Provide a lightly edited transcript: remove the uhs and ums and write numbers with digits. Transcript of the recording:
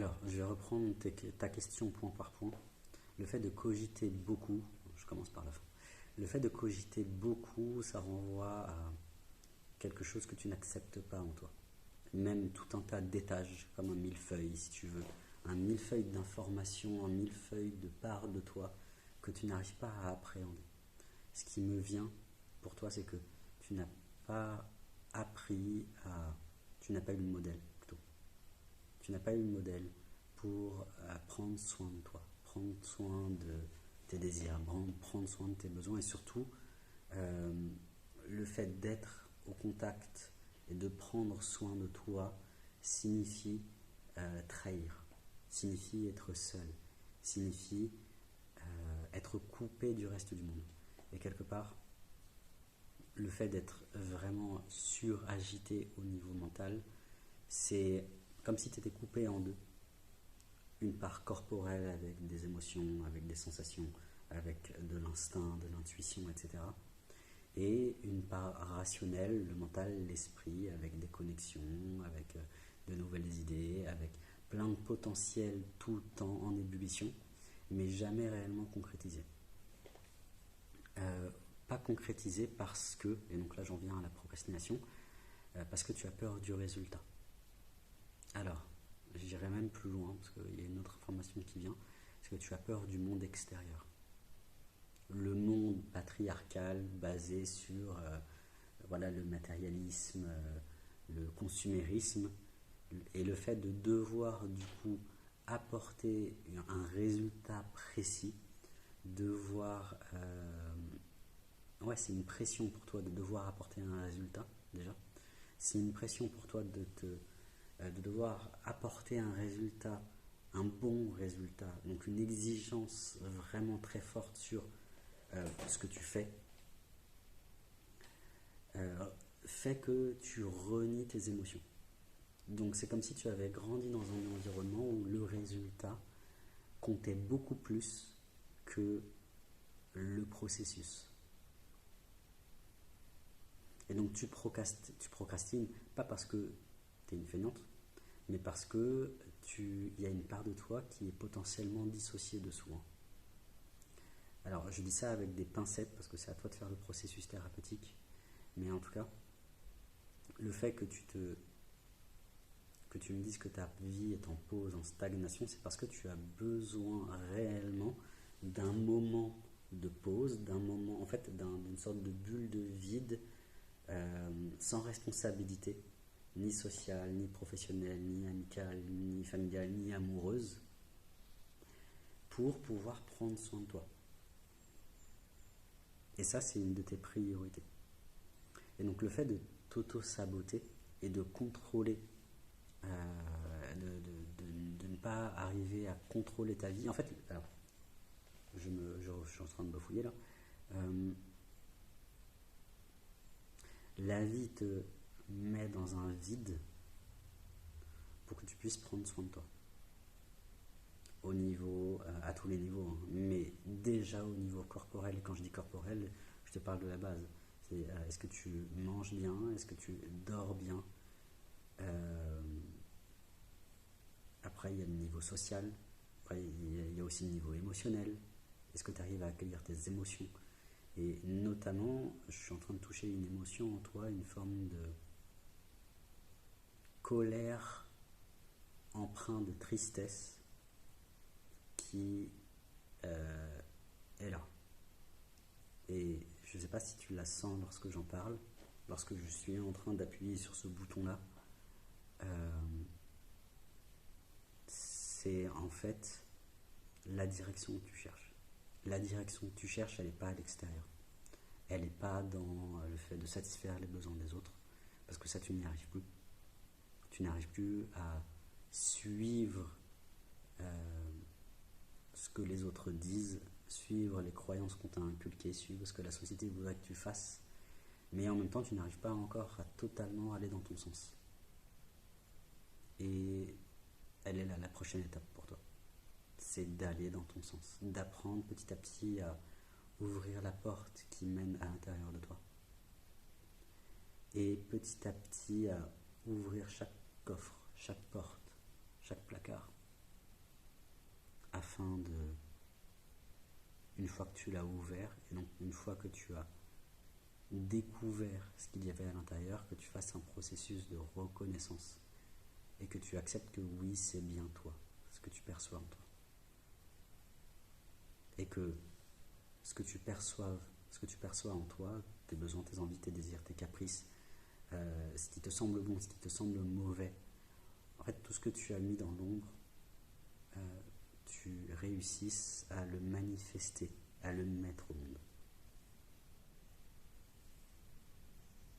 Alors, je vais reprendre ta question point par point. Le fait de cogiter beaucoup, je commence par la fin. Le fait de cogiter beaucoup, ça renvoie à quelque chose que tu n'acceptes pas en toi. Même tout un tas d'étages, comme un millefeuille, si tu veux. Un millefeuille d'informations, un millefeuille de parts de toi que tu n'arrives pas à appréhender. Ce qui me vient pour toi, c'est que tu n'as pas appris à... Tu n'as pas eu le modèle, plutôt. Tu n'as pas eu le modèle pour prendre soin de toi, prendre soin de tes désirs, prendre soin de tes besoins et surtout le fait d'être au contact et de prendre soin de toi signifie trahir, signifie être seul, signifie être coupé du reste du monde. Et quelque part, le fait d'être vraiment suragité au niveau mental, c'est comme si tu étais coupé en deux. Une part corporelle avec des émotions, avec des sensations, avec de l'instinct, de l'intuition, etc. Et une part rationnelle, le mental, l'esprit, avec des connexions, avec de nouvelles idées, avec plein de potentiel tout le temps en ébullition, mais jamais réellement concrétisé. Pas concrétisé parce que, et donc là j'en viens à la procrastination, parce que tu as peur du résultat. Alors, j'irai même plus loin, parce qu'il y a une autre information qui vient, c'est que tu as peur du monde extérieur. Le monde patriarcal basé sur le matérialisme, le consumérisme, et le fait de devoir du coup apporter un résultat précis, devoir... c'est une pression pour toi de devoir apporter un résultat, déjà. C'est une pression pour toi de devoir apporter un résultat, un bon résultat, donc une exigence vraiment très forte sur ce que tu fais, fait que tu renies tes émotions. Donc c'est comme si tu avais grandi dans un environnement où le résultat comptait beaucoup plus que le processus. Et donc tu procrastines pas parce que tu es une feignante, mais parce que il y a une part de toi qui est potentiellement dissociée de soi. Alors je dis ça avec des pincettes parce que c'est à toi de faire le processus thérapeutique, mais en tout cas, le fait que tu me dises que ta vie est en pause, en stagnation, c'est parce que tu as besoin réellement d'un moment de pause, d'un moment, en fait, d'une sorte de bulle de vide, sans responsabilité, ni sociale, ni professionnelle, ni amicale, ni familiale, ni amoureuse, pour pouvoir prendre soin de toi. Et ça, c'est une de tes priorités. Et donc le fait de t'auto-saboter et de contrôler, de ne pas arriver à contrôler ta vie. En fait, alors, je suis en train de bafouiller là. La vie te met dans un vide pour que tu puisses prendre soin de toi. Au niveau, à tous les niveaux, hein. Mais déjà au niveau corporel, et quand je dis corporel, je te parle de la base. C'est est-ce que tu manges bien, est-ce que tu dors bien. Après, il y a le niveau social, après, il y a aussi le niveau émotionnel. Est-ce que tu arrives à accueillir tes émotions? Et notamment, je suis en train de toucher une émotion en toi, une forme de colère empreinte de tristesse qui est là. Et je ne sais pas si tu la sens lorsque j'en parle, lorsque je suis en train d'appuyer sur ce bouton-là. C'est en fait la direction que tu cherches. La direction que tu cherches, elle n'est pas à l'extérieur. Elle n'est pas dans le fait de satisfaire les besoins des autres, parce que ça, tu n'y arrives plus. Tu n'arrives plus à suivre ce que les autres disent, suivre les croyances qu'on t'a inculquées, suivre ce que la société voudrait que tu fasses, mais en même temps, tu n'arrives pas encore à totalement aller dans ton sens. Et elle est là, la prochaine étape pour toi. C'est d'aller dans ton sens, d'apprendre petit à petit à ouvrir la porte qui mène à l'intérieur de toi. Et petit à petit à ouvrir chaque coffre, chaque porte, chaque placard, afin de, une fois que tu l'as ouvert, et donc une fois que tu as découvert ce qu'il y avait à l'intérieur, que tu fasses un processus de reconnaissance et que tu acceptes que oui, c'est bien toi, ce que tu perçois en toi. Et que ce que tu perçois en toi, tes besoins, tes envies, tes désirs, tes caprices, ce qui te semble bon, ce qui te semble mauvais, en fait, tout ce que tu as mis dans l'ombre, tu réussisses à le manifester, à le mettre au monde.